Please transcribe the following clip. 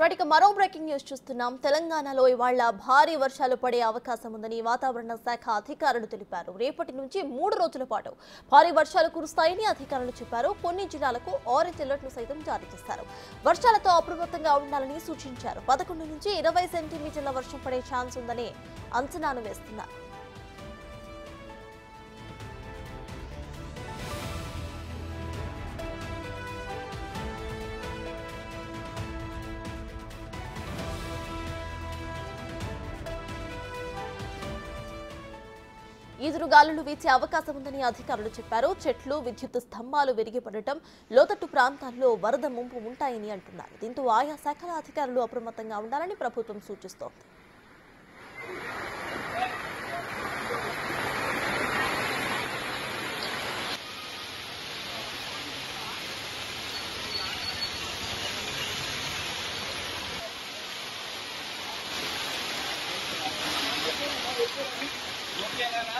Right మరో breaking news చూస్తున్నాం. తెలంగాణలో ఇవాళ భారీ వర్షాలు పడే అవకాశం ఉందని వాతావరణ శాఖ అధికారులు తెలిపారు. రేపటి నుంచి 3 రోజుల పాటు భారీ వర్షాలు కురుస్తాయని అధికారులు చెప్పారు. కొన్ని జిల్లాలకు ఆరెంజ్ అలర్ట్ ను సైతం జారీ చేశారు. వర్షాలతో అప్రమత్తంగా ఉండాలని సూచించారు. 11 నుంచి 20 సెంటీమీటర్ల వర్షం పడే ఛాన్స్ ఉందని అంచనాను వేస్తున్నారు. ఈదురుగాలులు వీచే అవకాశం ఉందని అధికారులు చెప్పారు. చెట్లు, విద్యుత్ స్తంభాలు విరిగిపడటం, లోతట్టు ప్రాంతాల్లో వరద ముంపు ఉంటాయని అంటున్నారు. దీంతో ఆయా శాఖల అధికారులు అప్రమత్తంగా ఉండాలని ప్రభుత్వం సూచిస్తోంది. ఓకేనా?